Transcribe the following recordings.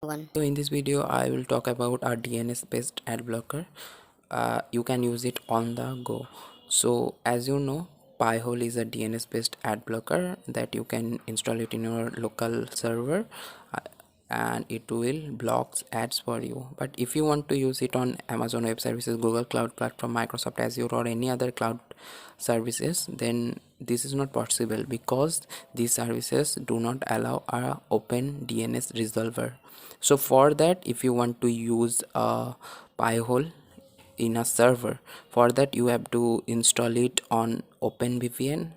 One. So in this video I will talk about our DNS based ad blocker. You can use it on the go. So as you know, Pi-hole is a DNS based ad blocker that you can install it in your local server, uh, and it will blocks ads for you. But if you want to use it on Amazon Web Services, Google Cloud Platform, Microsoft Azure, or any other cloud services, then this is not possible because these services do not allow a open DNS resolver. So for that, if you want to use a Pi-hole in a server, for that you have to install it on OpenVPN,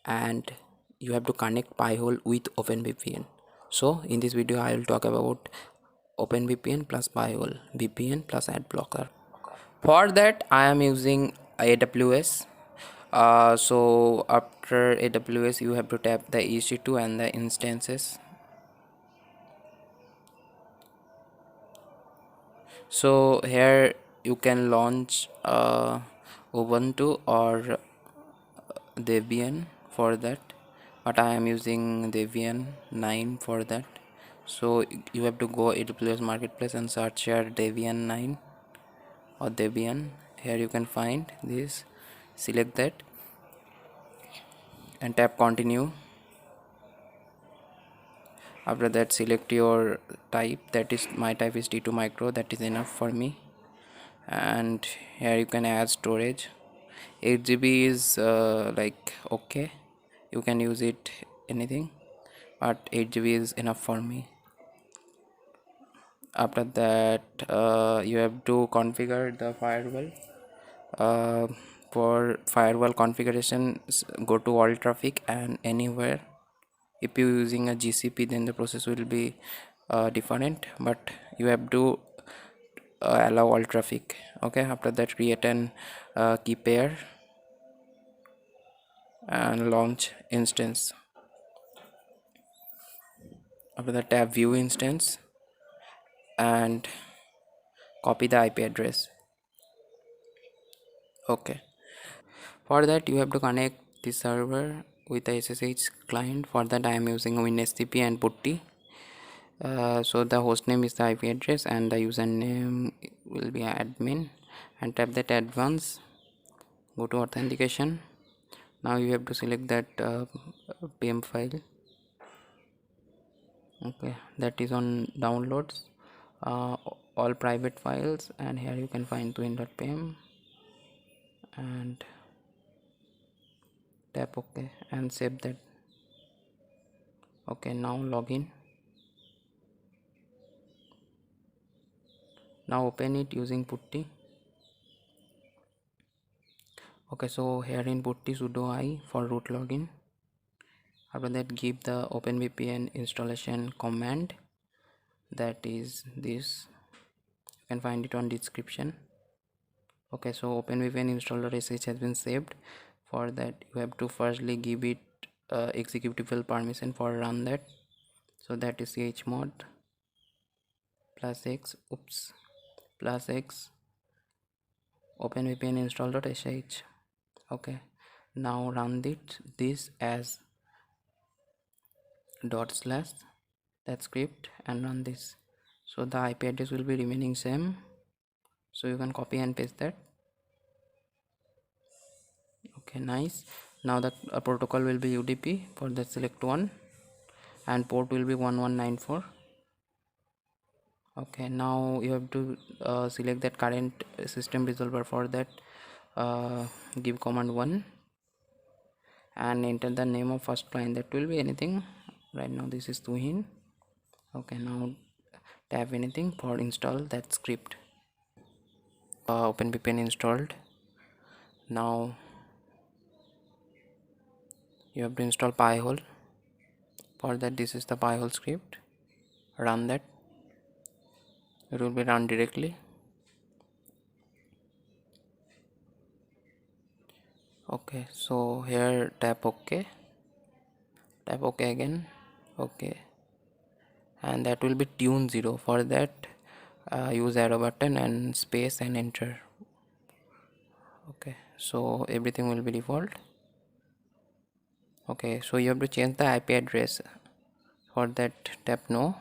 and you have to connect Pi-hole with OpenVPN. So in this video I will talk about OpenVPN plus Pi-hole, VPN plus ad blocker. For that I am using AWS. So after AWS you have to tap the EC2 and the instances. So here you can launch Ubuntu or Debian for that, but I am using Debian 9 for that. So you have to go AWS marketplace and search here Debian 9 or Debian. Here you can find this, select that and tap continue. After that select your type, that is my type is T2 micro, that is enough for me. And here you can add storage. 8 GB is like okay, you can use it anything, but 8 GB is enough for me. After that you have to configure the firewall. uh, for firewall configuration, go to all traffic and anywhere. If you're using a GCP, then the process will be different, but you have to allow all traffic. Okay, after that create an key pair and launch instance. After that tab view instance and copy the IP address. Okay, for that you have to connect the server with the SSH client. For that I am using WinSCP and Putty. So the host name is the IP address and the username will be admin, and tap that advanced, go to authentication. Now you have to select that PM file. Okay, that is on downloads, uh, all private files, and here you can find tuhin.pm and tap OK and save that. Okay, now login. Now open it using Putty. Okay, so here in Putty sudo I for root login. After that give the OpenVPN installation command, that is this, you can find it on description. Okay, so OpenVPN installer.sh has been saved. For that you have to firstly give it executable permission for run that. So that is chmod +x +x openvpn install.sh. Okay, now run this as / that script and run this. So the IP address will be remaining same, so you can copy and paste that. Okay, nice. Now the protocol will be UDP. For that select one and port will be 1194. Okay, now you have to select that current system resolver. For that give command 1 and enter the name of first client, that will be anything. Right now this is Tuhin. Okay, now tap anything for install that script. OpenVPN installed. Now you have to install Pi-hole. For that this is the Pi-hole script, run that, it will be run directly. Okay, so here tap OK, tap OK again. Okay, and that will be tune 0. For that use arrow button and space and enter. Okay, so everything will be default. Okay, so you have to change the IP address. For that tap no.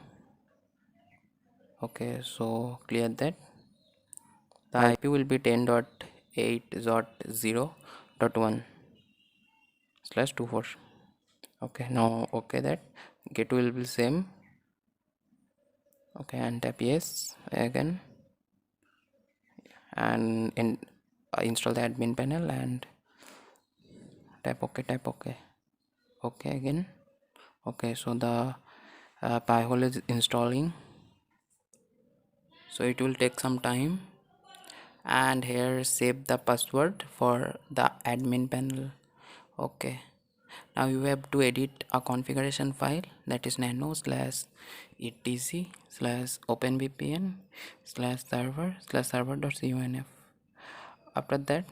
Okay, so clear that. The IP will be 10.8.0.1/24. Okay, now okay, that gateway will be same. Okay, and tap yes again, and install the admin panel and tap OK. Okay again. Okay, so the pi-hole is installing, so it will take some time. And here save the password for the admin panel. Okay, now you have to edit a configuration file, that is nano/etc/openvpn/server/server.conf. After that,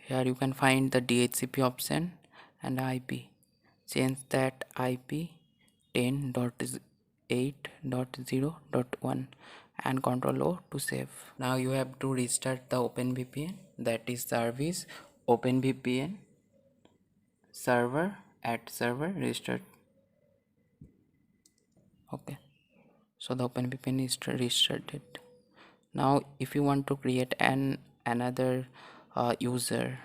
here you can find the DHCP option and IP. Change that IP 10.8.0.1 and Ctrl O to save. Now you have to restart the OpenVPN, that is service OpenVPN server at server restart. Okay, so the OpenVPN is restarted. Now if you want to create another user,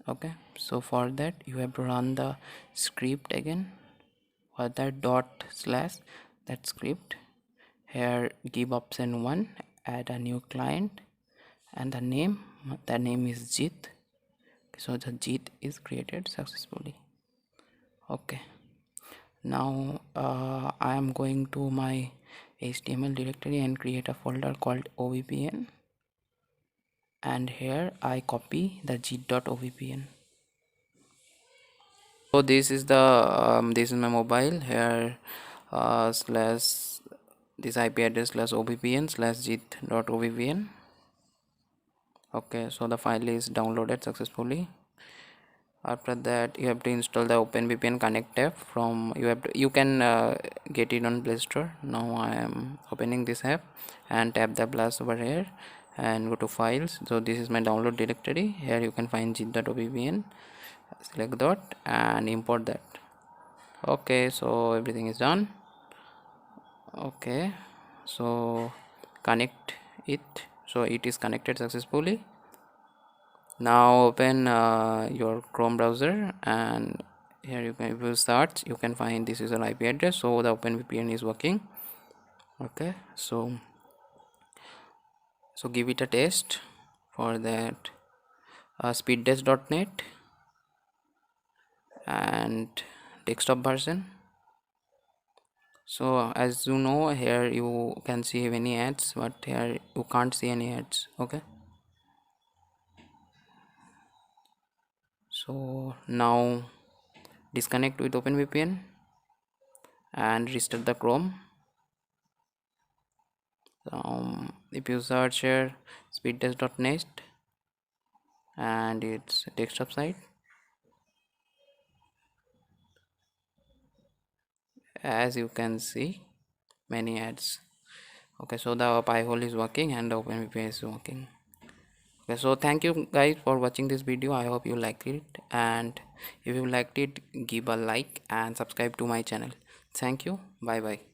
okay, so for that you have to run the script again, or that dot slash that script. Here give option 1, add a new client, and the name is Jit. So the Jit is created successfully. Okay, now I am going to my HTML directory and create a folder called OVPN, and here I copy the Jit.ovpn. So this is the this is my mobile. Here slash this IP address slash ovpn/jit.ovpn. Okay, so the file is downloaded successfully. After that you have to install the OpenVPN Connect app from you can get it on Play Store. Now I am opening this app and tap the plus over here and go to files. So this is my download directory. Here you can find jit.ovpn, select that and import that. Okay, so everything is done. Okay, so connect it. So it is connected successfully. Now open your Chrome browser, and here you can, if you search, you can find this is an IP address. So the OpenVPN is working. Okay, so give it a test. For that speedtest.net and desktop version. So as you know, here you can see many ads, but here you can't see any ads. Okay, so now disconnect with OpenVPN and restart the Chrome. If you search here speedtest.net and its desktop site, as you can see many ads. Okay, so the pi-hole is working and the OpenVPN is working. Okay, so thank you guys for watching this video. I hope you liked it, and if you liked it, give a like and subscribe to my channel. Thank you. Bye bye.